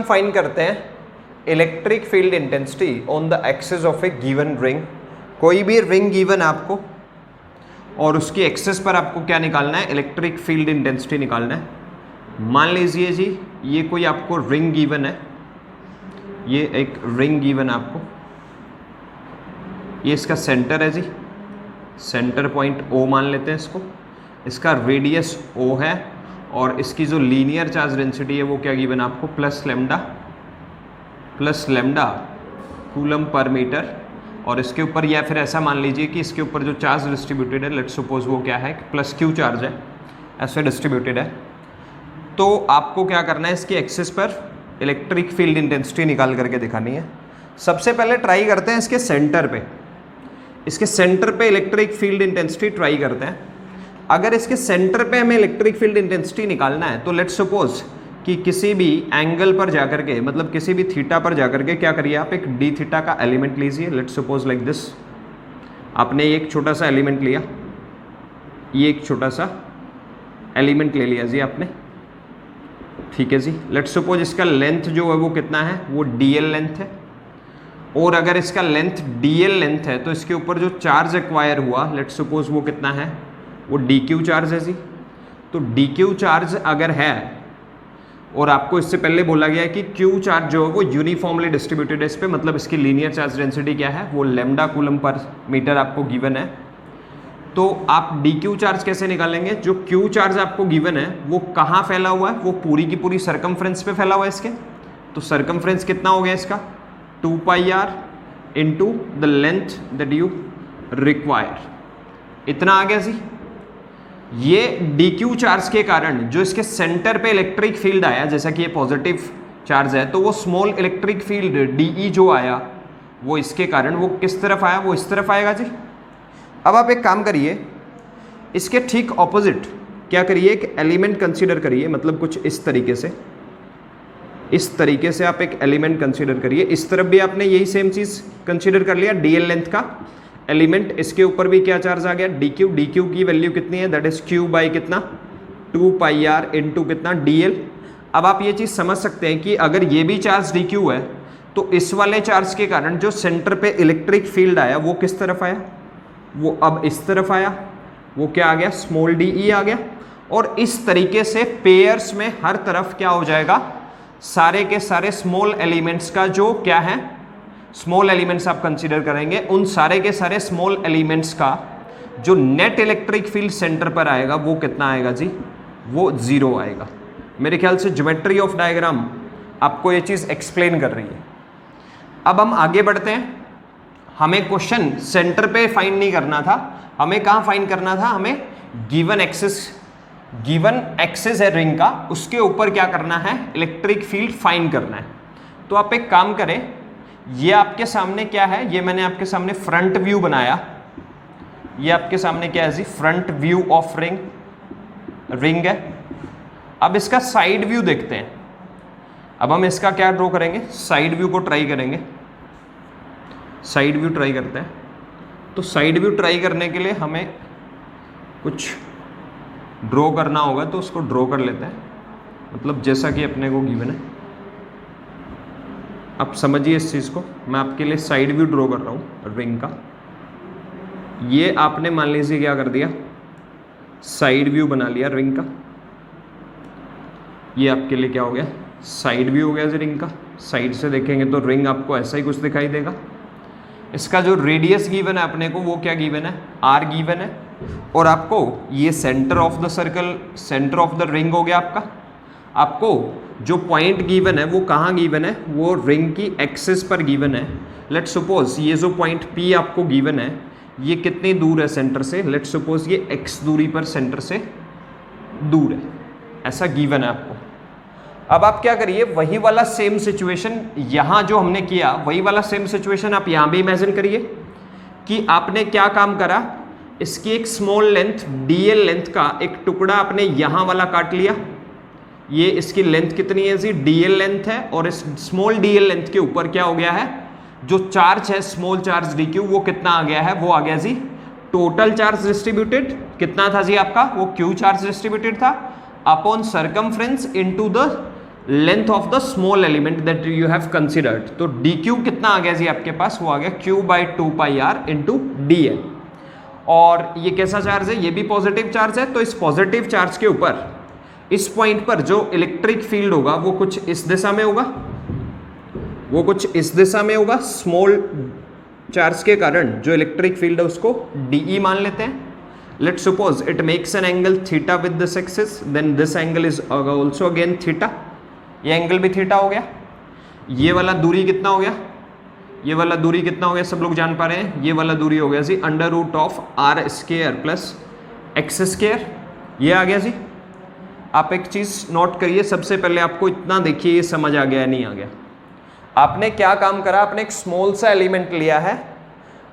Find करते हैं electric field intensity on the axis of A given ring. कोई भी रिंग गिवन है आपको और उसकी एक्सिस पर आपको क्या निकालना है, इलेक्ट्रिक फील्ड इंटेंसिटी निकालना है। मान लीजिए जी ये कोई आपको रिंग गिवन है, ये एक रिंग गिवन है आपको, ये इसका सेंटर है जी, सेंटर पॉइंट O मान लेते हैं इसको, इसका रेडियस O है और इसकी जो लीनियर चार्ज डेंसिटी है वो क्या गिवन है आपको, plus lambda coulomb per metre. और इसके ऊपर या फिर ऐसा मान लीजिए कि इसके ऊपर जो चार्ज डिस्ट्रीब्यूटेड है, लेट्स सपोज वो क्या है, प्लस Q चार्ज है, ऐसे डिस्ट्रीब्यूटेड है। तो आपको क्या करना है, इसकी एक्सिस पर इलेक्ट्रिक फील्ड इंटेंसिटी निकाल करके दिखानी है। सबसे पहले ट्राई करते हैं इसके सेंटर पे, इसके सेंटर पे इलेक्ट्रिक फील्ड इंटेंसिटी ट्राई करते हैं। अगर इसके सेंटर पे हमें इलेक्ट्रिक फील्ड इंटेंसिटी निकालना है तो लेट्स सपोज कि किसी भी एंगल पर जाकर के, मतलब किसी भी थीटा पर जाकर के क्या करिए आप, एक डी थीटा का एलिमेंट लीजिए। लेट्स सपोज लाइक दिस, आपने एक छोटा सा एलिमेंट लिया, ये एक छोटा सा एलिमेंट ले लिया जी आपने, ठीक है जी। लेट्स सपोज इसका लेंथ जो है वो कितना है, वो dl लेंथ है। और अगर इसका लेंथ dl लेंथ है तो इसके ऊपर जो चार्ज एक्वायर हुआ, लेट्स सपोज वो कितना है, वो dq चार्ज है जी। तो dq चार्ज अगर है और आपको इससे पहले बोला गया है कि q चार्ज जो है वो यूनिफॉर्मली डिस्ट्रीब्यूटेड है इस पे, मतलब इसकी लीनियर चार्ज डेंसिटी क्या है, वो लेमडा कूलम पर मीटर आपको गिवन है। तो आप dq चार्ज कैसे निकालेंगे, जो q चार्ज आपको गिवन है वो कहाँ फैला हुआ है, वो पूरी की पूरी सरकमफ्रेंस पे फैला हुआ है इसके। तो सरकमफ्रेंस कितना हो गया इसका, 2 pi r into the length that you require, इतना आ गया जी। ये dq चार्ज के कारण जो इसके सेंटर पे इलेक्ट्रिक फील्ड आया, जैसा कि ये पॉजिटिव चार्ज है तो वो स्मॉल इलेक्ट्रिक फील्ड dE जो आया वो इसके कारण वो किस तरफ आया, वो इस तरफ आएगा जी। अब आप एक काम करिए, इसके ठीक ऑपोजिट क्या करिए, एक एलिमेंट कंसीडर करिए, मतलब कुछ इस तरीके से आप एक एलिमेंट कंसीडर करिए। इस तरफ भी आपने यही सेम चीज कंसीडर कर लिया, dl लेंथ का एलिमेंट, इसके ऊपर भी क्या चार्ज आ गया, dq की वैल्यू कितनी है, दैट इज q बाई कितना, 2 pi r इंटू कितना dl। अब आप ये चीज समझ सकते हैं कि अगर ये भी चार्ज dq है तो इस वाले चार्ज के कारण जो सेंटर पे इलेक्ट्रिक फील्ड आया वो किस तरफ आया, वो अब इस तरफ आया, वो क्या आ गया, स्मॉल de आ गया। और इस तरीके से पेयर्स में हर तरफ क्या हो जाएगा, सारे के सारे स्मॉल एलिमेंट्स का जो क्या है, स्मॉल एलिमेंट्स आप कंसीडर करेंगे, उन सारे के सारे स्मॉल एलिमेंट्स का जो नेट इलेक्ट्रिक फील्ड सेंटर पर आएगा वो कितना आएगा जी, वो 0 आएगा। मेरे ख्याल से ज्योमेट्री ऑफ डायग्राम आपको ये चीज एक्सप्लेन कर रही है। अब हम आगे बढ़ते हैं, हमें क्वेश्चन सेंटर पे फाइंड नहीं करना था, हमें कहाँ फाइंड करना था, हमें गिवन एक्सिस है रिंग का, उसके ऊपर क्या करना है, इलेक्ट्रिक फील्ड फाइंड करना है। तो आप एक काम करें, ये आपके सामने क्या है, ये मैंने आपके सामने फ्रंट व्यू बनाया, ये आपके सामने क्या है जी, फ्रंट व्यू ऑफ रिंग है। अब इसका साइड व्यू देखते हैं। अब हम इसका क्या ड्रॉ करेंगे, साइड व्यू को ट्राई करेंगे, साइड व्यू ट्राई करते हैं। तो साइड व्यू ट्राई करने के लिए हमें कुछ ड्रॉ करना होगा, तो उसको ड्रॉ कर लेते हैं, मतलब जैसा कि अपने को गिवन है। आप समझिए इस चीज़ को, मैं आपके लिए साइड व्यू ड्रॉ कर रहा हूँ रिंग का। ये आपने मान लीजिए क्या कर दिया, साइड व्यू बना लिया रिंग का। ये आपके लिए क्या हो गया, साइड व्यू हो गया जी रिंग का। साइड से देखेंगे तो रिंग आपको ऐसा ही कुछ दिखाई देगा। इसका जो रेडियस गिवन है अपने को वो क्या गिवन है, r गिवन है। और आपको ये centre of the circle, centre of the ring हो गया आपका। आपको जो पॉइंट गिवन है वो कहाँ गिवन है, वो रिंग की एक्सिस पर गिवन है। लेट्स सपोज ये जो पॉइंट P आपको गिवन है ये कितनी दूर है सेंटर से, लेट्स सपोज ये x दूरी पर सेंटर से दूर है, ऐसा गिवन है आपको। अब आप क्या करिए, वही वाला सेम सिचुएशन यहाँ जो हमने किया, वही वाला सेम सिचुएशन आप यहाँ भी इमेजिन करिए कि आपने क्या काम करा, इसकी एक स्मॉल लेंथ dl लेंथ का एक टुकड़ा आपने यहाँ वाला काट लिया। ये इसकी लेंथ कितनी है जी, dl लेंथ है, और इस स्मॉल dl लेंथ के ऊपर क्या हो गया है, जो चार्ज है स्मॉल चार्ज dq वो कितना आ गया है, वो आ गया जी टोटल चार्ज डिस्ट्रीब्यूटेड। कितना था जी आपका, वो q चार्ज डिस्ट्रीब्यूटेड था upon circumference into the length of the small element that you have considered. तो डी क्यू कितना आ गया जी आपके पास, वो आ गया Q by 2πr into D L. और ये कैसा चार्ज है, ये भी पॉजिटिव चार्ज है। तो इस पॉजिटिव चार्ज के ऊपर इस पॉइंट पर जो इलेक्ट्रिक फील्ड होगा वो कुछ इस दिशा में होगा, वो कुछ इस दिशा में होगा। स्मॉल चार्ज के कारण जो इलेक्ट्रिक फील्ड है उसको डीई मान लेते हैं। Let's suppose it makes an angle theta with this axis, then this angle is also again theta. ये एंगल भी थीटा हो गया। ये वाला दूरी कितना हो गया, ये वाला दूरी कितना हो गया, सब लोग जान पा रहे हैं। ये वाला दूरी हो गया जी under root of are square plus x square. ये आ गया जी। आप एक चीज नोट करिए, सबसे पहले आपको इतना देखिए ये समझ आ गया नहीं आ गया। आपने क्या काम करा, आपने एक स्मॉल सा एलिमेंट लिया है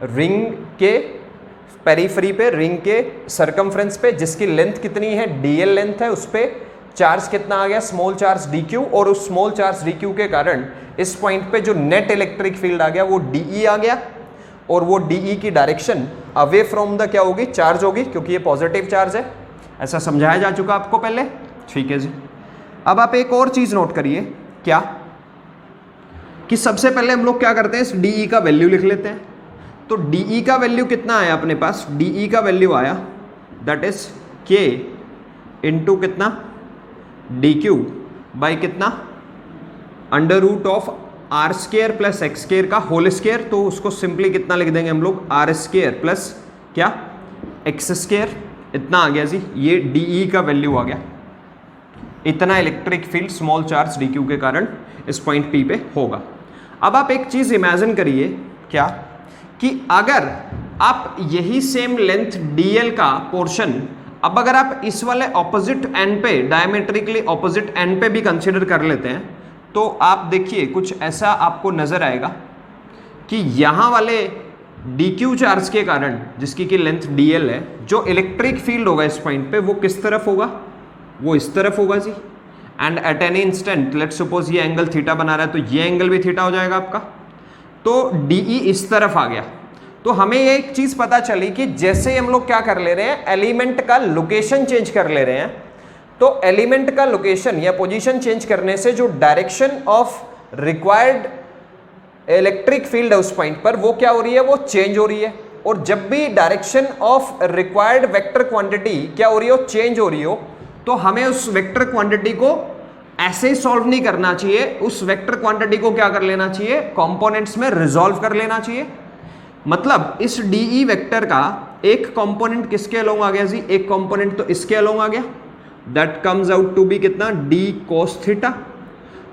रिंग के पेरीफ्री पे, रिंग के सरकमफ्रेंस पे, जिसकी लेंथ कितनी है, डीएल लेंथ है। उस पे चार्ज कितना आ गया, स्मॉल चार्ज डी क्यू। और उस स्मॉल चार्ज डी क्यू के कारण इस पॉइंट पे जो नेट इलेक्ट्रिक फील्ड आ गया वो डीई आ गया। और वो डीई की डायरेक्शन अवे फ्रॉम द क्या होगी, चार्ज होगी, क्योंकि ये पॉजिटिव चार्ज है। ऐसा समझाया जा चुका आपको पहले, ठीक है जी। अब आप एक और चीज नोट करिए, क्या कि सबसे पहले हम लोग क्या करते हैं, इस डीई का वैल्यू लिख लेते हैं। तो डीई का वैल्यू कितना आया अपने पास, डीई का वैल्यू आया दैट इज के इंटू कितना, डी क्यू बाई कितना, under root of are square plus x square का होल स्क्वायर। तो उसको सिंपली कितना लिख देंगे हम लोग, आर स्क्वायर प्लस क्या, एक्स स्क्वायर। इतना आ गया जी, ये डीई का वैल्यू आ गया। इतना electric field small charge D Q के कारण इस पॉइंट पी पे होगा। अब आप एक चीज इमेजिन करिए, क्या कि अगर आप यही सेम लेंथ डीएल का पोर्शन, अब अगर आप इस वाले ऑपोजिट एंड पे, डायमेट्रिकली ऑपोजिट एंड पे भी कंसीडर कर लेते हैं, तो आप देखिए कुछ ऐसा आपको नजर आएगा कि यहां वाले डी क्यू चार्ज के कारण, जिसकी की लेंथ डीएल है, जो इलेक्ट्रिक फील्ड होगा इस पॉइंट पे वो किस तरफ होगा, वो इस तरफ होगा जी। And at any instant let's suppose ये एंगल थीटा बना रहा है, तो ये एंगल भी थीटा हो जाएगा आपका। तो डीई इस तरफ आ गया। तो हमें ये एक चीज पता चली कि जैसे हम लोग क्या कर ले रहे हैं, एलिमेंट का लोकेशन चेंज कर ले रहे हैं, तो एलिमेंट का लोकेशन या पोजीशन चेंज करने से जो direction of required electric field है उस पॉइंट पर, वो क्या हो रही है, वो चेंज हो रही है। और जब भी direction of required vector quantity क्या हो रही हो, चेंज हो रही हो, तो हमें उस वेक्टर क्वांटिटी को ऐसे ही सॉल्व नहीं करना चाहिए। उस वेक्टर क्वांटिटी को क्या कर लेना चाहिए, कंपोनेंट्स में रिजॉल्व कर लेना चाहिए। मतलब इस डीई वेक्टर का एक कंपोनेंट किसके अलोंग आ गया जी, एक कंपोनेंट तो इसके अलोंग आ गया, that comes out to be कितना, डी कोस थीटा।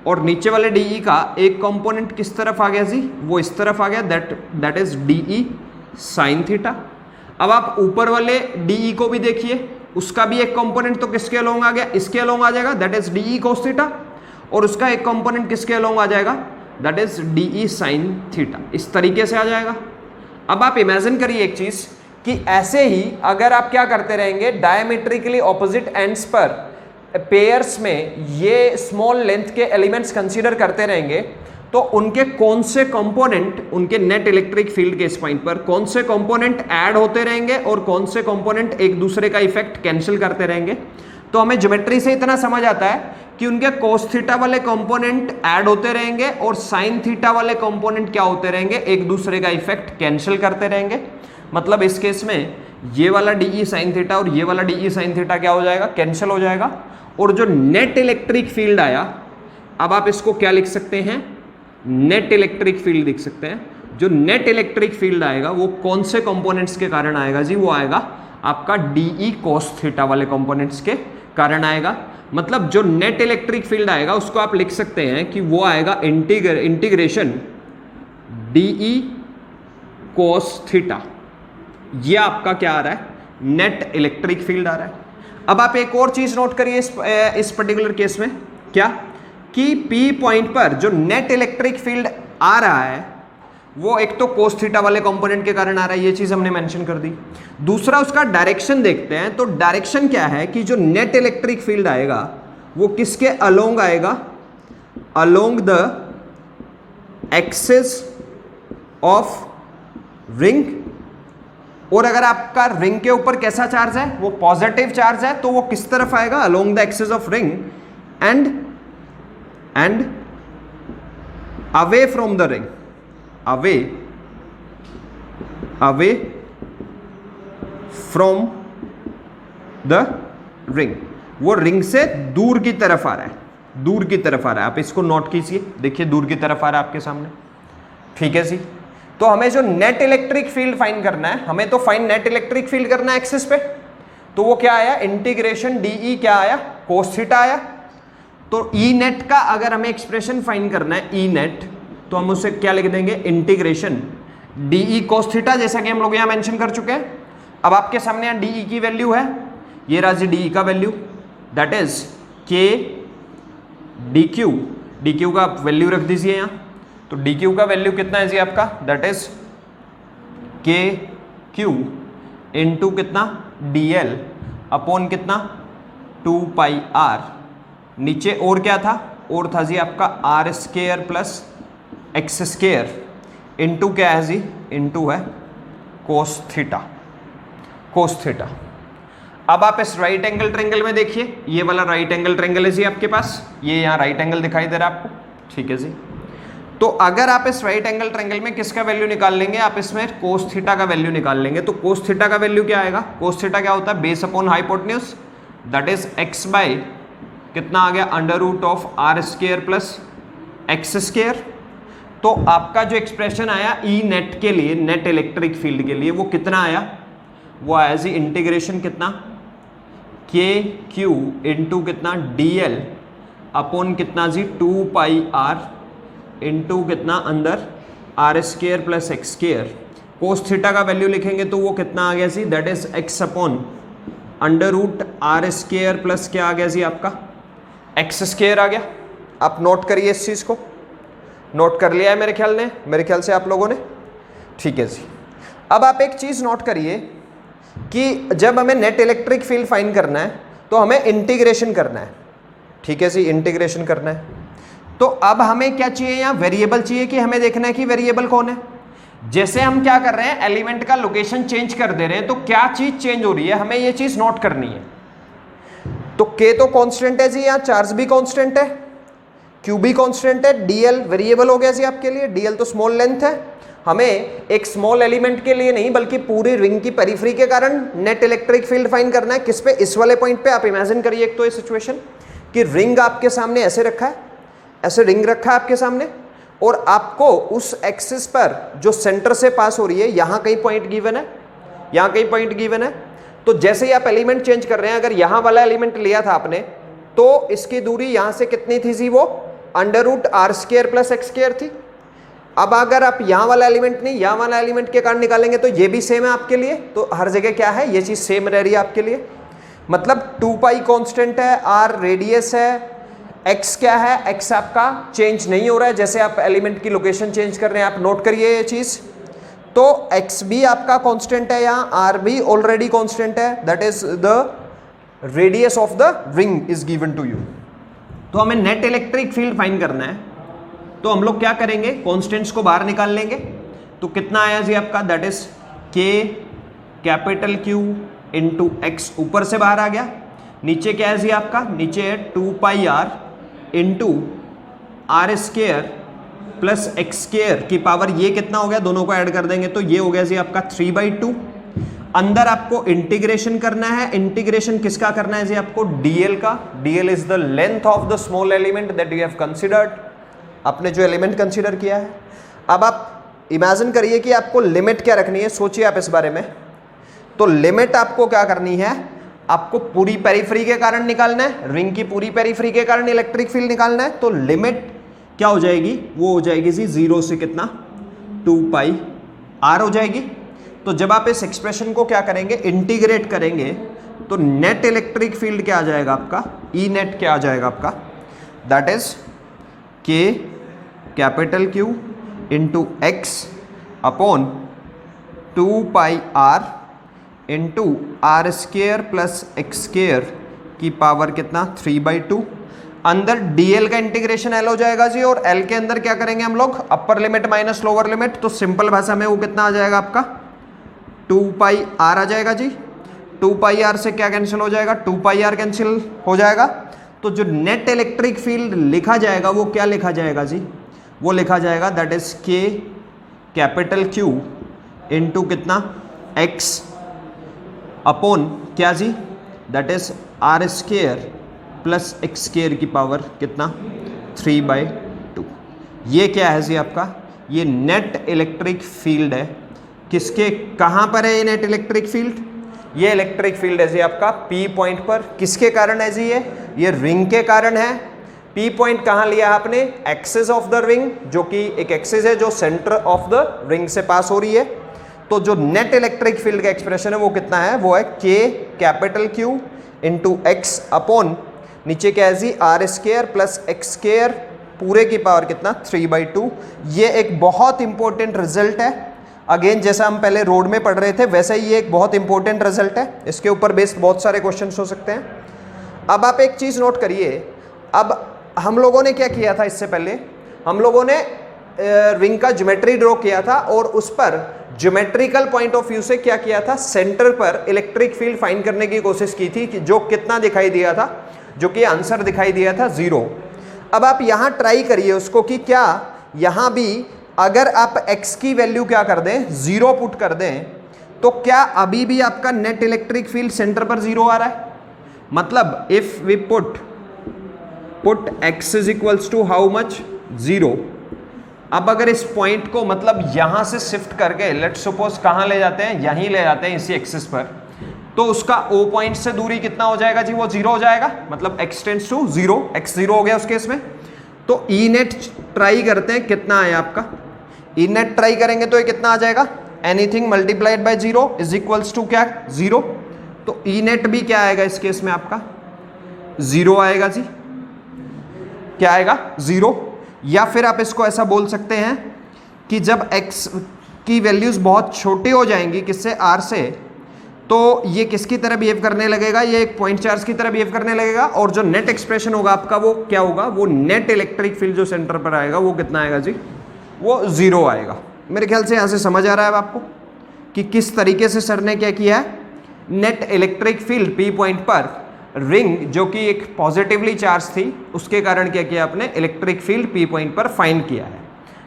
और नीचे वाले डीई का एक कंपोनेंट किस तरफ आ गया जी, वो इस तरफ आ गया, that is dE sine theta. अब आप ऊपर वाले डीई को भी देखिए, उसका भी एक कंपोनेंट तो किसके अलोंग आ गया, इसके अलोंग आ जाएगा, that is dE cos theta. और उसका एक कंपोनेंट किसके अलोंग आ जाएगा, that is dE sine theta. इस तरीके से आ जाएगा। अब आप इमेजिन करिए एक चीज कि ऐसे ही अगर आप क्या करते रहेंगे, डायमेट्रिकली ऑपोजिट एंड्स पर पेयर्स में ये स्मॉल लेंथ के एलिमेंट्स कंसीडर करते रहेंगे, तो उनके कौन से कंपोनेंट, उनके नेट इलेक्ट्रिक फील्ड के इस पॉइंट पर कौन से कंपोनेंट ऐड होते रहेंगे और कौन से कंपोनेंट एक दूसरे का इफेक्ट कैंसिल करते रहेंगे। तो हमें ज्योमेट्री से इतना समझ आता है कि उनके कोस थीटा वाले कंपोनेंट ऐड होते रहेंगे और साइन थीटा वाले कंपोनेंट क्या होते रहेंगे, एक दूसरे का इफेक्ट कैंसिल करते रहेंगे। मतलब इस केस में ये वाला डीई साइन थीटा और ये वाला डीई साइन थीटा क्या हो जाएगा, कैंसिल हो जाएगा। और जो नेट इलेक्ट्रिक फील्ड आया, अब आप इसको क्या लिख सकते हैं, नेट इलेक्ट्रिक फील्ड लिख सकते हैं। जो नेट इलेक्ट्रिक फील्ड आएगा वो कौन से कंपोनेंट्स के कारण आएगा जी, वो आएगा आपका डीई कोस थीटा वाले कंपोनेंट्स के कारण आएगा। मतलब जो नेट इलेक्ट्रिक फील्ड आएगा उसको आप लिख सकते हैं कि वो आएगा इंटीग्रेशन डीई कोस थीटा। ये आपका क्या आ रहा है, नेट इलेक्ट्रिक फील्ड आ रहा है। अब आप एक और चीज नोट करिए इस पर्टिकुलर केस में, क्या कि पी पॉइंट पर जो नेट इलेक्ट्रिक फील्ड आ रहा है वो एक तो कोस थीटा वाले कंपोनेंट के कारण आ रहा है, ये चीज हमने मेंशन कर दी। दूसरा उसका डायरेक्शन देखते हैं, तो डायरेक्शन क्या है कि जो नेट इलेक्ट्रिक फील्ड आएगा वो किसके अलोंग आएगा, along the axis of ring. और अगर आपका रिंग के ऊपर कैसा चार्ज है, वो पॉजिटिव चार्ज है, तो वो किस तरफ आएगा, along the axis of ring. And and away from the ring, away from the ring, वो रिंग से दूर की तरफ आ रहा है, दूर की तरफ आ रहा है। आप इसको नोट कीजिए, देखिए दूर की तरफ आ रहा है आपके सामने, ठीक है जी। तो हमें जो नेट इलेक्ट्रिक फील्ड फाइंड करना है, हमें तो फाइंड नेट इलेक्ट्रिक फील्ड करना है एक्सिस पे, तो वो क्या आया, इंटीग्रेशन डीई क्या आया, कोस थीटा आया। तो ई नेट का अगर हमें एक्सप्रेशन फाइंड करना है, ई नेट, तो हम उसे क्या लिख देंगे, इंटीग्रेशन डीई कोस थीटा, जैसा कि हम लोग यहां मेंशन कर चुके हैं। अब आपके सामने यहां डीई की वैल्यू है, ये राजी डीई का वैल्यू, दैट इज के डी क्यू का वैल्यू रख दीजिए यहां। तो डी क्यू का वैल्यू कितना है जी आपका, that is k Q into कितना, डी एल अपॉन कितना, 2 पाई आर। नीचे और क्या था, और था जी आपका r square plus x square into क्या है जी, इंटू है कोस थीटा, कोस थीटा। अब आप इस राइट एंगल ट्रायंगल में देखिए, ये वाला राइट एंगल ट्रायंगल है जी आपके पास, ये यहाँ राइट एंगल दिखाई दे रहा है आपको, ठीक है जी। तो अगर आप इस राइट एंगल ट्रायंगल में किसका वैल्यू निकाल लेंगे, आप इसमें कोस थीटा का वैल्यू निकाल लेंगे। तो कोस थीटा का वैल्यू क्या आएगा, कोस थीटा क्या होता है, base upon hypotenuse, that is x by कितना आ गया, under root of r square plus x square. तो आपका जो एक्सप्रेशन आया ई नेट के लिए, नेट इलेक्ट्रिक फील्ड के लिए, वो कितना आया, वो आया जी इंटीग्रेशन कितना, के क्यू इंटू कितना डी एल अपॉन कितना जी 2 पाई आर इंटू कितना अंदर R square plus x square. Cos theta का वैल्यू लिखेंगे तो वो कितना आ गया जी, that is X upon under root are square plus क्या आ गया जी आपका एक्स स्केयर आ गया। आप नोट करिए इस चीज़ को, नोट कर लिया है मेरे ख्याल से आप लोगों ने, ठीक है जी। अब आप एक चीज़ नोट करिए कि जब हमें नेट इलेक्ट्रिक फील्ड फाइंड करना है तो हमें इंटीग्रेशन करना है, ठीक है जी, इंटीग्रेशन करना है। तो अब हमें क्या चाहिए, यहाँ वेरिएबल चाहिए कि हमें देखना है कि वेरिएबल कौन है। जैसे हम क्या कर रहे हैं, एलिमेंट का लोकेशन चेंज कर दे रहे हैं, तो क्या चीज चेंज हो रही है, हमें ये चीज नोट करनी है। तो के तो कांस्टेंट है जी, यहाँ चार्ज भी कांस्टेंट है, क्यू भी कांस्टेंट है, डीएल वेरिएबल हो गया जी आपके लिए, डीएल तो स्मॉल लेंथ है। हमें एक स्मॉल एलिमेंट के लिए नहीं बल्कि पूरी रिंग की पेरिफेरी के कारण नेट इलेक्ट्रिक फील्ड फाइंड करना है। किस पे, इस वाले पॉइंट पे। आप इमेजिन करिए एक तो ये सिचुएशन कि रिंग आपके सामने ऐसे रखा है, ऐसे रिंग रखा है आपके सामने, और आपको उस एक्सिस पर जो सेंटर से पास हो रही है, यहां कहीं पॉइंट गिवन है, यहां कहीं पॉइंट गिवन है। तो जैसे ही आप एलिमेंट चेंज कर रहे हैं, अगर यहां वाला एलिमेंट लिया था आपने तो इसकी दूरी यहां से कितनी थी जी, वो under root are square plus x square थी। अब अगर आप यहां वाला एलिमेंट नहीं, यहां वाला एलिमेंट के कारण निकालेंगे तो ये भी सेम है आपके लिए। तो हर जगह क्या है, ये चीज सेम रह रही है आपके लिए। मतलब 2 पाई कांस्टेंट है, आर रेडियस है, एक्स क्या है, एक्स आपका चेंज नहीं हो रहा है जैसे आप एलिमेंट की लोकेशन चेंज कर रहे हैं। आप नोट करिए ये चीज। तो एक्स भी आपका कांस्टेंट है, यहाँ आर भी ऑलरेडी कांस्टेंट है, that is the radius of the ring is given to you. तो हमें नेट इलेक्ट्रिक फील्ड फाइंड करना है, तो हम लोग क्या करेंगे, कॉन्स्टेंट्स को बाहर निकाल लेंगे। तो कितना आया जी आपका, दैट इज के कैपिटल क्यू इंटू एक्स, ऊपर से बाहर आ गया। नीचे क्या है जी आपका, नीचे है 2 pi are into are square plus x square की पावर, ये कितना हो गया, दोनों को ऐड कर देंगे तो ये हो गया जी आपका 3/2। अंदर आपको इंटीग्रेशन करना है। इंटीग्रेशन किसका करना है जी आपको, डीएल का। DL is the length of the small element that you have considered, आपने जो एलिमेंट कंसीडर किया है। अब आप इमेजिन करिए कि आपको लिमिट क्या रखनी है, सोचिए आप इस बारे में। तो लिमिट आपको क्या करनी है, आपको पूरी पेरिफेरी के कारण निकालना है, रिंग की पूरी पेरिफेरी के कारण इलेक्ट्रिक फील्ड निकालना है। तो लिमिट क्या हो जाएगी, वो हो जाएगी जी 0 से कितना 2 पाई आर हो जाएगी। तो जब आप इस एक्सप्रेशन को क्या करेंगे, इंटीग्रेट करेंगे, तो नेट इलेक्ट्रिक फील्ड क्या आ जाएगा आपका, ई नेट क्या आ जाएगा आपका, दैट इज के capital Q into x upon 2 pi are into are square plus x square की पावर कितना 3/2। अंदर डीएल का इंटीग्रेशन एल हो जाएगा जी, और एल के अंदर क्या करेंगे हम लोग, upper limit minus lower limit. तो सिंपल भाषा में वो कितना आ जाएगा आपका 2 पाई आर आ जाएगा जी। 2 पाई आर से क्या कैंसिल हो जाएगा, 2 पाई आर कैंसिल हो जाएगा। तो जो नेट इलेक्ट्रिक फील्ड लिखा जाएगा वो क्या लिखा जाएगा जी, वो लिखा जाएगा दैट इज के कैपिटल क्यू इंटू कितना एक्स अपॉन क्या जी, that is R square plus x square की पावर कितना 3/2। ये क्या है जी आपका, ये नेट इलेक्ट्रिक फील्ड है। किसके, कहाँ पर है ये नेट इलेक्ट्रिक फील्ड, ये इलेक्ट्रिक फील्ड है जी आपका पी पॉइंट पर। किसके कारण है जी, ये रिंग के कारण है। पी पॉइंट कहाँ लिया आपने, एक्सिस ऑफ द रिंग, जो कि एक एक्सिस है जो सेंटर ऑफ द रिंग से पास हो रही है। तो जो नेट इलेक्ट्रिक फील्ड का एक्सप्रेशन है वो कितना है, वो है K capital Q into x upon नीचे क्या है जी R square plus x square पूरे की पावर कितना 3/2। ये एक बहुत इंपॉर्टेंट रिजल्ट है। अगेन जैसा हम पहले रोड में पढ़ रहे थे वैसे ही ये एक बहुत इंपॉर्टेंट रिजल्ट है। इसके ऊपर बेस्ड बहुत सारे क्वेश्चंस हो सकते हैं। अब आप एक चीज़ नोट करिए, अब हम लोगों ने क्या किया था, इससे पहले हम लोगों ने रिंग का ज्योमेट्री ड्रॉ किया था और उस पर ज्योमेट्रिकल पॉइंट ऑफ व्यू से क्या किया था, सेंटर पर इलेक्ट्रिक फील्ड फाइंड करने की कोशिश की थी कि जो कितना दिखाई दिया था, जो कि आंसर दिखाई दिया था 0। अब आप यहां ट्राई करिए उसको कि क्या यहां भी अगर आप x की वैल्यू क्या कर दें 0 पुट कर दें तो क्या अभी भी आपका नेट इलेक्ट्रिक फील्ड सेंटर पर 0 आ रहा है। मतलब if we put x is equals to how much 0। अब अगर इस पॉइंट को मतलब यहां से शिफ्ट करके लेट सपोज कहां ले जाते हैं, यहीं ले जाते हैं इसी एक्सिस पर, तो उसका O पॉइंट से दूरी कितना हो जाएगा जी, वो 0 हो जाएगा। मतलब x टेंड्स टू 0, x 0 हो गया उस केस में। तो ई नेट ट्राई करते हैं कितना आया आपका, ई नेट ट्राई करेंगे तो ये कितना आ जाएगा, anything multiplied by 0 is equals to क्या 0। तो ई नेट भी क्या आएगा इस केस में आपका 0 आएगा जी, क्या आएगा 0। या फिर आप इसको ऐसा बोल सकते हैं कि जब x की वैल्यूज बहुत छोटी हो जाएंगी किससे, r से, तो ये किसकी तरह बिहेव करने लगेगा, ये एक पॉइंट चार्ज की तरह बिहेव करने लगेगा। और जो नेट एक्सप्रेशन होगा आपका वो क्या होगा, वो नेट इलेक्ट्रिक फील्ड जो सेंटर पर आएगा वो कितना आएगा जी, वो 0 आएगा। मेरे ख्याल से यहाँ से समझ आ रहा है आपको कि किस तरीके से सर ने क्या किया है, net electric field P point पर रिंग जो कि एक पॉजिटिवली चार्ज थी उसके कारण क्या किया आपने, इलेक्ट्रिक फील्ड पी पॉइंट पर फाइंड किया है,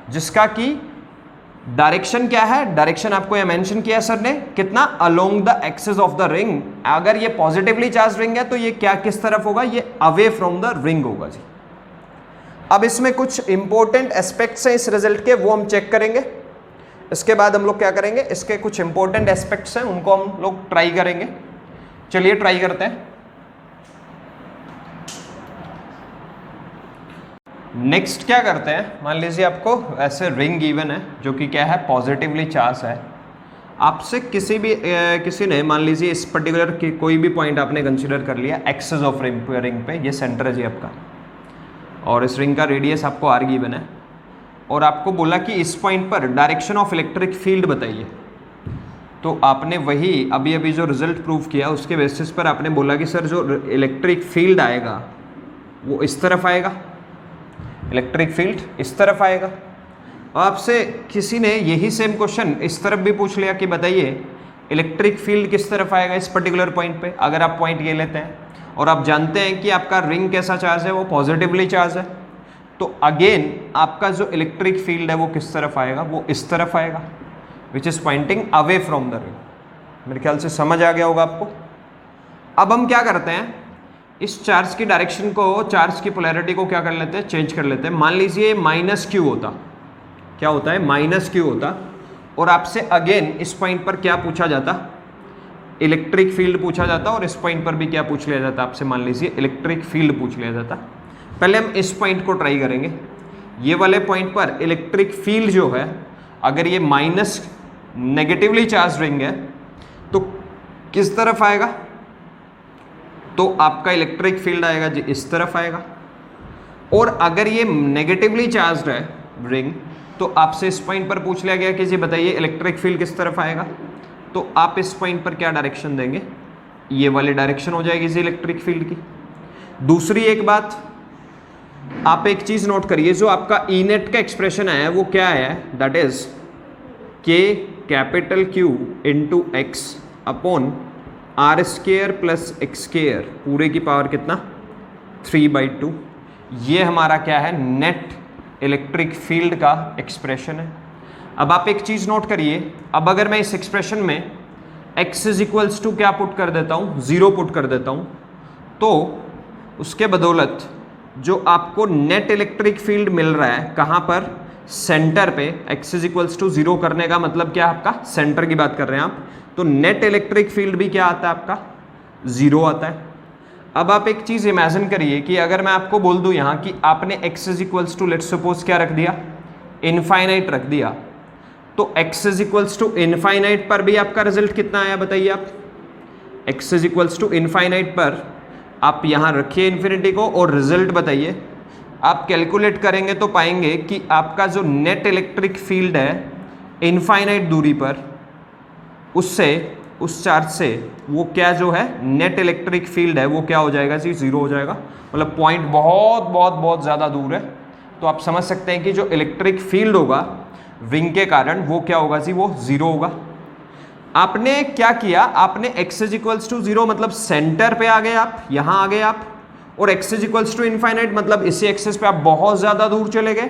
जिसका कि डायरेक्शन क्या है, डायरेक्शन आपको यह मेंशन किया सर ने कितना, along the axis of the ring. अगर ये पॉजिटिवली चार्ज रिंग है तो ये क्या किस तरफ होगा, ये अवे फ्रॉम द रिंग होगा जी। अब इसमें कुछ इंपॉर्टेंट एस्पेक्ट्स हैं इस रिजल्ट के, वो हम चेक करेंगे। इसके बाद हम लोग क्या करेंगे, इसके कुछ इंपॉर्टेंट एस्पेक्ट्स हैं उनको हम लोग ट्राई करेंगे। चलिए ट्राई करते हैं। नेक्स्ट क्या करते हैं, मान लीजिए आपको ऐसे रिंग गिवन है जो कि क्या है, पॉजिटिवली चार्ज है। आपसे किसी ने मान लीजिए इस पर्टिकुलर कोई भी पॉइंट आपने कंसीडर कर लिया एक्सिस ऑफ रिंग पे, ये सेंटर है जी आपका, और इस रिंग का रेडियस आपको r गिवन है, और आपको बोला कि इस पॉइंट पर डायरेक्शन ऑफ इलेक्ट्रिक फील्ड बताइए। तो आपने वही अभी जो रिजल्ट प्रूव किया उसके बेसिस पर आपने बोला कि सर जो इलेक्ट्रिक फील्ड आएगा वो इस तरफ आएगा, इलेक्ट्रिक फील्ड इस तरफ आएगा। आपसे किसी ने यही सेम क्वेश्चन इस तरफ भी पूछ लिया कि बताइए इलेक्ट्रिक फील्ड किस तरफ आएगा इस पर्टिकुलर पॉइंट पे। अगर आप पॉइंट ये लेते हैं और आप जानते हैं कि आपका रिंग कैसा चार्ज है, वो पॉजिटिवली चार्ज है, तो अगेन आपका जो इलेक्ट्रिक फील्ड है वो किस तरफ आएगा, वो इस तरफ आएगा, which is pointing away from the ring. मेरे ख्याल से समझ आ गया होगा आपको। अब हम क्या करते हैं, इस चार्ज की डायरेक्शन को, चार्ज की पोलैरिटी को क्या कर लेते हैं, चेंज कर लेते हैं। मान लीजिए -q होता, क्या होता है, -q होता, और आपसे अगेन इस पॉइंट पर क्या पूछा जाता, इलेक्ट्रिक फील्ड पूछा जाता, और इस पॉइंट पर भी क्या पूछ लिया जाता आपसे, मान लीजिए इलेक्ट्रिक फील्ड पूछ लिया जाता। पहले हम इस पॉइंट को ट्राई करेंगे। ये वाले पॉइंट पर इलेक्ट्रिक फील्ड जो है, अगर ये नेगेटिवली चार्ज रिंग है तो किस तरफ आएगा, तो आपका इलेक्ट्रिक फील्ड आएगा जी इस तरफ आएगा। और अगर ये नेगेटिवली चार्ज है रिंग, तो आपसे इस पॉइंट पर पूछ लिया गया कि जी बताइए इलेक्ट्रिक फील्ड किस तरफ आएगा, तो आप इस पॉइंट पर क्या डायरेक्शन देंगे, ये वाली डायरेक्शन हो जाएगी जी इलेक्ट्रिक फील्ड की। दूसरी एक बात, आप एक चीज नोट करिए, जो आपका ई नेट का एक्सप्रेशन है वो क्या है, दैट इज के capital Q into x upon r square plus x square पूरे की पावर कितना 3/2। ये हमारा क्या है, नेट इलेक्ट्रिक फील्ड का एक्सप्रेशन है। अब आप एक चीज़ नोट करिए, अब अगर मैं इस एक्सप्रेशन में x इज इक्वल्स टू क्या पुट कर देता हूँ, 0 पुट कर देता हूँ, तो उसके बदौलत जो आपको नेट इलेक्ट्रिक फील्ड मिल रहा है कहाँ पर, सेंटर पे, x इज इक्वल्स टू 0 करने का मतलब क्या, आपका सेंटर की बात कर रहे हैं आप, तो नेट इलेक्ट्रिक फील्ड भी क्या आता है आपका, 0 आता है। अब आप एक चीज़ इमेजिन करिए कि अगर मैं आपको बोल दूं यहाँ कि आपने x is equals to let's suppose क्या रख दिया, इनफाइनाइट रख दिया, तो x is equals to infinite पर भी आपका रिजल्ट कितना आया बताइए आप। x is equals to infinite पर आप यहाँ रखिए इन्फिनिटी को और रिजल्ट बताइए। आप कैलकुलेट करेंगे तो पाएंगे कि आपका जो नेट इलेक्ट्रिक फील्ड है इनफाइनाइट दूरी पर, उससे, उस चार्ज से वो क्या जो है नेट इलेक्ट्रिक फील्ड है वो क्या हो जाएगा जी, 0 हो जाएगा। मतलब पॉइंट बहुत बहुत बहुत ज़्यादा दूर है, तो आप समझ सकते हैं कि जो इलेक्ट्रिक फील्ड होगा विंग के कारण वो क्या होगा जी, वो 0 होगा। आपने क्या किया, आपने x इज इक्वल्स टू 0 मतलब सेंटर पे आ गए आप, यहाँ आ गए आप, और x is equals to infinite मतलब इसी एक्सिस पे आप बहुत ज़्यादा दूर चले गए।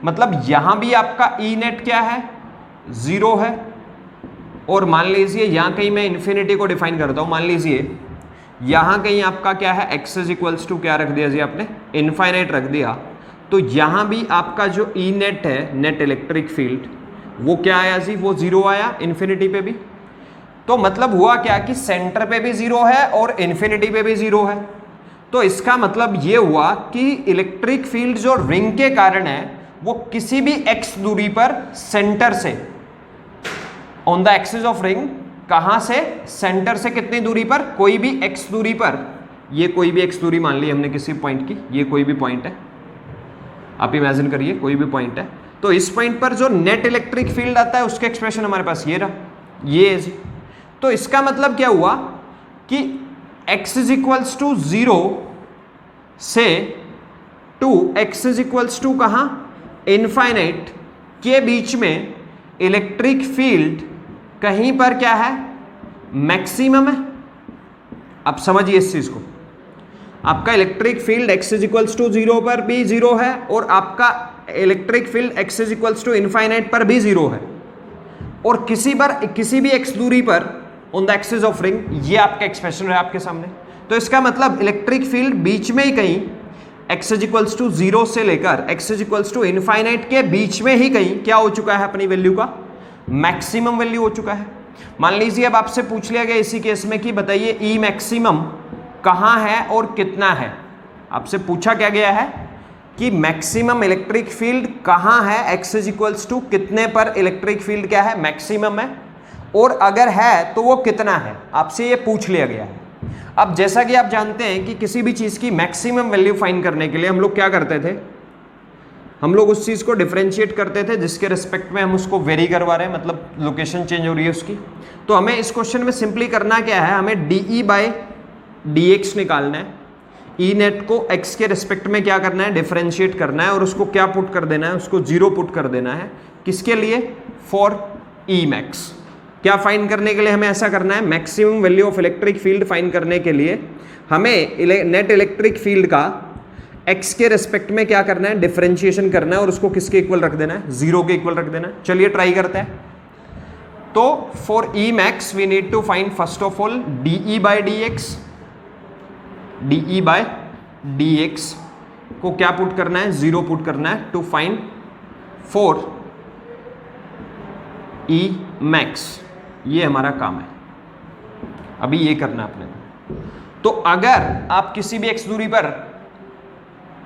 मतलब यहाँ भी आपका ई नेट क्या है, 0 है। और मान लीजिए यहाँ कहीं मैं इन्फिनिटी को डिफाइन करता हूँ, मान लीजिए यहाँ कहीं आपका क्या है, x इज इक्वल्स टू क्या रख दिया जी आपने, इनफाइनाइट रख दिया, तो यहाँ भी आपका जो ई नेट है, नेट इलेक्ट्रिक फील्ड, वो क्या आया जी, वो 0 आया इन्फिनिटी पे भी। तो मतलब हुआ क्या कि सेंटर पे भी 0 है और इन्फिनिटी पे भी 0 है। तो इसका मतलब ये हुआ कि इलेक्ट्रिक फील्ड जो रिंग के कारण है वो किसी भी x दूरी पर सेंटर से, on the axis of ring, कहां से, सेंटर से कितनी दूरी पर, कोई भी x दूरी पर, ये कोई भी x दूरी मान ली हमने किसी पॉइंट की, ये कोई भी पॉइंट है, आप इमेजिन करिए कोई भी पॉइंट है, तो इस पॉइंट पर जो नेट इलेक्ट्रिक फील्ड आता है उसके एक्सप्रेशन हमारे पास ये रहा, ये है जी। तो इसका मतलब क्या हुआ कि x इज इक्वल्स टू 0 से to x is equals to कहां, इनफाइनाइट के बीच में इलेक्ट्रिक फील्ड कहीं पर क्या है, मैक्सिमम है। अब समझिए इस चीज को, आपका electric field x is equals to 0 पर भी 0 है और आपका electric field x is equals to infinite पर भी 0 है, और किसी भी x दूरी पर on the axis of ring, ये आपका एक्सप्रेशन है आपके सामने। तो इसका मतलब इलेक्ट्रिक फील्ड बीच में ही कहीं x इज इक्वल्स टू 0 से लेकर x is equals to infinite के बीच में ही कहीं क्या हो चुका है, अपनी वैल्यू का मैक्सिमम वैल्यू हो चुका है। मान लीजिए अब आपसे पूछ लिया गया इसी केस में कि बताइए ई मैक्सिमम कहाँ है और कितना है। आपसे पूछा क्या गया है कि मैक्सिमम इलेक्ट्रिक फील्ड कहाँ है, x इज इक्वल्स टू कितने पर इलेक्ट्रिक फील्ड क्या है, मैक्सिमम है, और अगर है तो वो कितना है, आपसे ये पूछ लिया गया है। अब जैसा कि आप जानते हैं कि किसी भी चीज़ की मैक्सिमम वैल्यू फाइंड करने के लिए हम लोग क्या करते थे, हम लोग उस चीज़ को डिफरेंशिएट करते थे जिसके रिस्पेक्ट में हम उसको वेरी करवा रहे हैं, मतलब लोकेशन चेंज हो रही है उसकी। तो हमें इस क्वेश्चन में सिंपली करना क्या है, हमें डी बाय डी एक्स निकालना है। ई नेट को x के रिस्पेक्ट में क्या करना है, डिफरेंशिएट करना है, और उसको क्या पुट कर देना है, उसको 0 पुट कर देना है। किसके लिए, फॉर ई मैक्स। क्या फाइंड करने के लिए हमें ऐसा करना है, maximum value of electric field find करने के लिए हमें नेट इलेक्ट्रिक फील्ड का x के रेस्पेक्ट में क्या करना है, डिफरेंशिएशन करना है, और उसको किसके इक्वल रख देना है, 0 के इक्वल रख देना है। चलिए ट्राई करते हैं। तो for E max we need to find first of all d by d x, d by d x को क्या पुट करना है, 0 पुट करना है to find for E max. ये हमारा काम है, अभी ये करना है अपने। तो अगर आप किसी भी x दूरी पर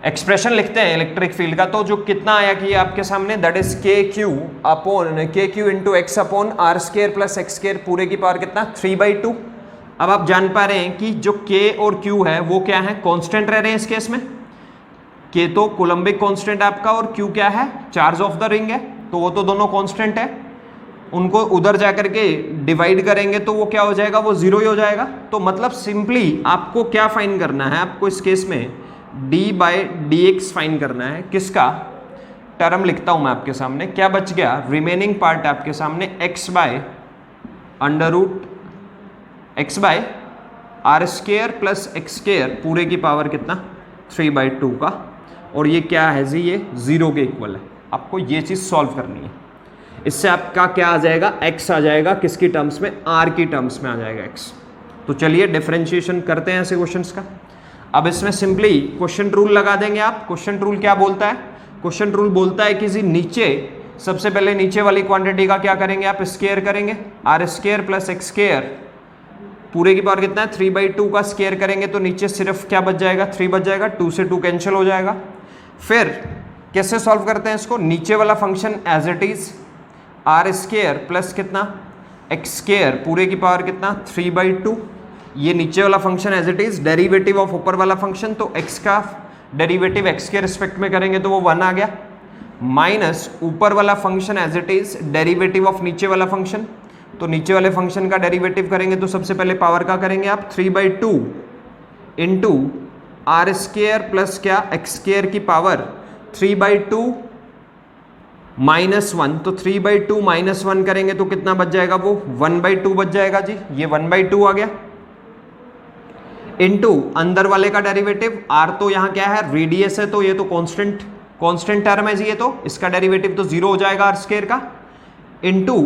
एक्सप्रेशन लिखते हैं इलेक्ट्रिक फील्ड का, तो जो कितना आया कि आपके सामने, that is k q upon k Q into x upon r square plus x square पूरे की पावर कितना, 3/2। अब आप जान पा रहे हैं कि जो k और q है वो क्या है, कांस्टेंट रह रहे हैं इस केस में। k तो कोलम्बिक कांस्टेंट आपका, और q क्या है, चार्ज ऑफ द रिंग है, तो वो तो दोनों कांस्टेंट है। उनको उधर जाकर के डिवाइड करेंगे तो वो क्या हो जाएगा, वो 0 ही हो जाएगा। तो मतलब सिंपली आपको क्या फाइंड करना है, आपको इस केस में d by d x find करना है। किसका, टर्म लिखता हूं मैं आपके सामने, क्या बच गया, रिमेनिंग पार्ट आपके सामने x by under root x by r square plus x square पूरे की पावर कितना, 3/2 का, और ये क्या है जी, ये 0 के इक्वल है। आपको ये चीज़ सॉल्व करनी है। इससे आपका क्या आ जाएगा, x आ जाएगा किसकी टर्म्स में, r की टर्म्स में आ जाएगा x। तो चलिए डिफरेंशिएशन करते हैं ऐसे क्वेश्चंस का। अब इसमें सिंपली क्वेश्चन रूल लगा देंगे आप। क्वेश्चन रूल क्या बोलता है, क्वेश्चन रूल बोलता है कि जी नीचे, सबसे पहले नीचे वाली क्वांटिटी का क्या करेंगे आप, स्क्वायर करेंगे, r square plus x square पूरे की पावर कितना है 3/2 का स्क्वायर करेंगे तो नीचे सिर्फ क्या बच जाएगा, 3 बच जाएगा, 2 से 2 कैंसिल हो जाएगा। फिर कैसे सॉल्व करते हैं इसको, नीचे वाला function as it is r square plus कितना x स्क्वायर पूरे की पावर कितना 3/2, ये नीचे वाला function as it is, derivative of ऊपर वाला फंक्शन, तो x का डेरिवेटिव x के रिस्पेक्ट में करेंगे तो वो 1 आ गया, माइनस ऊपर वाला function as it is, derivative of नीचे वाला फंक्शन, तो नीचे वाले फंक्शन का डेरिवेटिव करेंगे तो सबसे पहले पावर का करेंगे आप 3/2 इंटू r स्क्वायर प्लस क्या x स्क्वायर की पावर 3/2 -1, तो 3/2 -1 करेंगे तो कितना बच जाएगा, वो 1/2 बच जाएगा जी, ये 1/2 आ गया, इंटू अंदर वाले का डेरिवेटिव, r तो यहाँ क्या है रेडियस है तो ये तो कांस्टेंट टर्म है जी, ये तो इसका डेरिवेटिव तो 0 हो जाएगा r स्क्वायर का, इंटू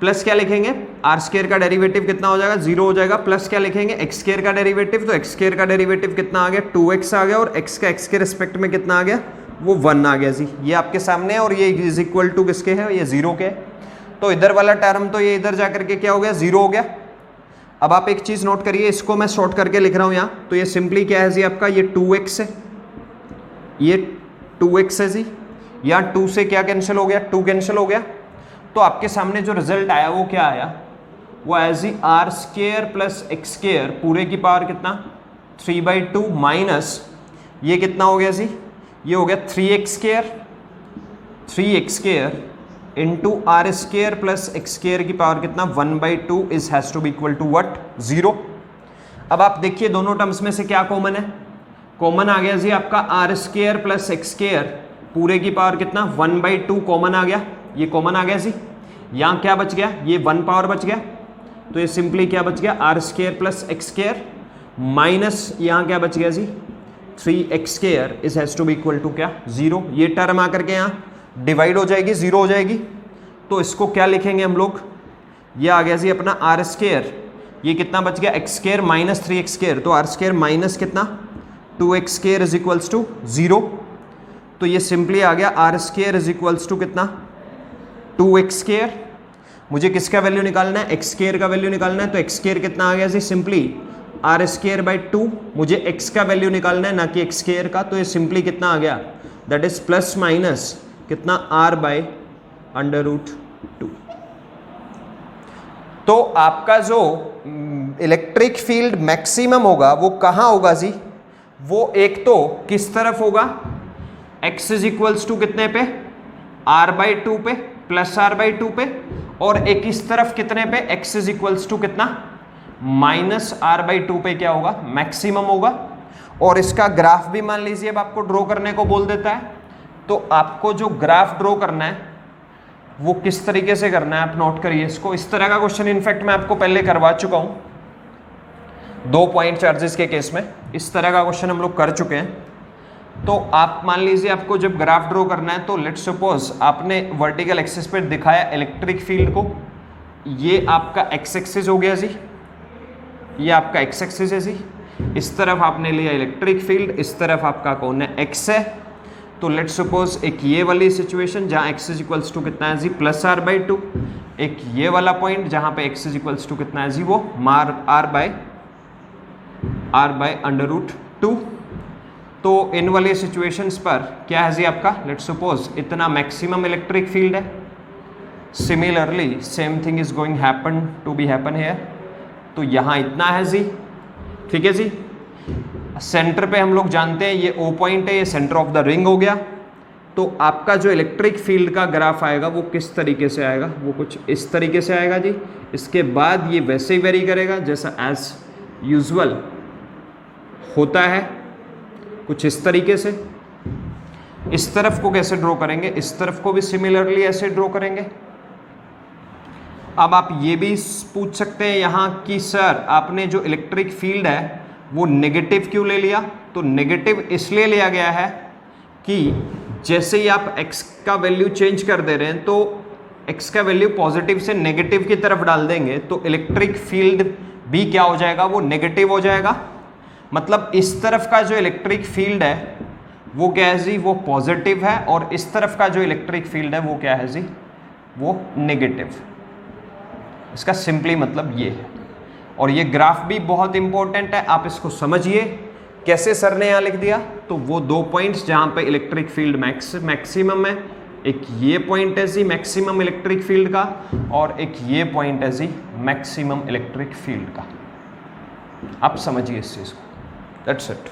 प्लस क्या लिखेंगे, r स्क्वायर का डेरिवेटिव कितना हो जाएगा, 0 हो जाएगा, प्लस क्या लिखेंगे x स्क्वायर का डेरिवेटिव, तो x स्क्वायर का डेरिवेटिव कितना आ गया 2x आ गया, और x का x के रिस्पेक्ट में कितना आ गया, वो 1 आ गया जी, ये आपके सामने है, और ये इज इक्वल टू किसके है, ये 0 के है। तो इधर वाला टर्म तो ये इधर जाकर के क्या हो गया, 0 हो गया। अब आप एक चीज नोट करिए, इसको मैं शॉर्ट करके लिख रहा हूं यहाँ, तो ये सिंपली क्या है जी आपका, ये 2x है, ये 2x है जी, यहाँ 2 से क्या कैंसिल हो गया, 2 कैंसिल हो गया, तो आपके सामने जो रिजल्ट आया वो क्या आया, वो आया जी r square plus x square पूरे की पावर कितना 3/2 माइनस ये कितना हो गया जी, ये हो गया 3x square into r square plus x square की पावर कितना 1/2 is has to be equal to what 0। अब आप देखिए दोनों टर्म्स में से क्या कॉमन है, कॉमन आ गया जी आपका r square plus x square पूरे की पावर कितना 1/2 कॉमन आ गया, ये कॉमन आ गया जी, यहाँ क्या बच गया, ये 1 पावर बच गया, तो ये सिंपली क्या बच गया r square plus x square minus यहाँ क्या बच गया जी 3x square is has to be equal to क्या 0। ये टर्म आकर के यहाँ डिवाइड हो जाएगी, 0 हो जाएगी, तो इसको क्या लिखेंगे हम लोग, ये आ गया जी अपना r स्क्वायर, ये कितना बच गया x square minus 3x square, तो r स्क्वायर माइनस कितना 2x square is equals to 0, तो ये सिंपली आ गया r square is equals to कितना 2x स्क्वायर। मुझे किसका वैल्यू निकालना है, x स्क्वायर का वैल्यू निकालना है, तो x स्क्वायर कितना आ गया जी सिंपली r स्क्वायर बाई 2, मुझे x का वैल्यू निकालना है ना कि x स्क्वायर का, तो ये सिंपली कितना आ गया, दैट इज प्लस माइनस कितना r बाई √2। तो आपका जो इलेक्ट्रिक फील्ड मैक्सिमम होगा वो कहाँ होगा जी, वो एक तो किस तरफ होगा, x इज इक्वल्स टू कितने पे r/2 पे प्लस r/2 पे, और एक इस तरफ कितने पे x इज इक्वल्स टू कितना माइनस r/2 पे क्या होगा, मैक्सिमम होगा। और इसका ग्राफ भी मान लीजिए अब आपको ड्रॉ करने को बोल देता है, तो आपको जो ग्राफ ड्रॉ करना है वो किस तरीके से करना है आप नोट करिए इसको। इस तरह का क्वेश्चन इनफैक्ट मैं आपको पहले करवा चुका हूं 2 पॉइंट चार्जेस के केस में, इस तरह का क्वेश्चन हम लोग कर चुके हैं। तो आप मान लीजिए आपको जब ग्राफ ड्रॉ करना है, तो लेट्स सपोज आपने वर्टिकल एक्सिस पे दिखाया इलेक्ट्रिक फील्ड को, ये आपका एक्स एक्सिस हो गया जी, ये आपका एक्स एक्सिस है जी, इस तरफ आपने लिया इलेक्ट्रिक फील्ड, इस तरफ आपका कौन है एक्स है। तो लेट्स सपोज एक ये वाली सिचुएशन जहाँ एक्स इज इक्वल्स टू कितना है जी प्लस r/2, एक ये वाला पॉइंट जहाँ पे एक्स इज इक्वल्स टू कितना है जी वो r/√2। तो इन वाले सिचुएशंस पर क्या है जी आपका, लेट्स सपोज इतना मैक्सिमम इलेक्ट्रिक फील्ड है, similarly same thing is going to be happen here, तो यहाँ इतना है जी, ठीक है जी। सेंटर पे हम लोग जानते हैं ये O पॉइंट है, ये सेंटर ऑफ द रिंग हो गया। तो आपका जो इलेक्ट्रिक फील्ड का ग्राफ आएगा वो किस तरीके से आएगा, वो कुछ इस तरीके से आएगा जी। इसके बाद ये वैसे ही वेरी करेगा जैसा एज यूजुअल होता है, कुछ इस तरीके से। इस तरफ को कैसे ड्रॉ करेंगे, इस तरफ को भी सिमिलरली ऐसे ड्रॉ करेंगे। अब आप ये भी पूछ सकते हैं यहाँ कि सर आपने जो इलेक्ट्रिक फील्ड है वो नेगेटिव क्यों ले लिया? तो नेगेटिव इसलिए लिया गया है कि जैसे ही आप x का वैल्यू चेंज कर दे रहे हैं तो x का वैल्यू पॉजिटिव से नेगेटिव की तरफ डाल देंगे तो इलेक्ट्रिक फील्ड भी क्या हो जाएगा? वो नेगेटिव हो जाएगा। मतलब इस तरफ का जो इलेक्ट्रिक फील्ड है वो क्या है जी? वो पॉजिटिव है, और इस तरफ का जो इलेक्ट्रिक फील्ड है वो क्या है जी? वो नेगेटिव। इसका सिंपली मतलब ये है। और ये ग्राफ भी बहुत इंपॉर्टेंट है, आप इसको समझिए। कैसे सर ने यहां लिख दिया? तो वो 2 पॉइंट्स जहां पे इलेक्ट्रिक फील्ड मैक्सिमम है, एक ये पॉइंट है जी मैक्सिमम इलेक्ट्रिक फील्ड का, और एक ये पॉइंट है जी मैक्सिमम इलेक्ट्रिक फील्ड का। आप समझिए इस चीज को। That's it.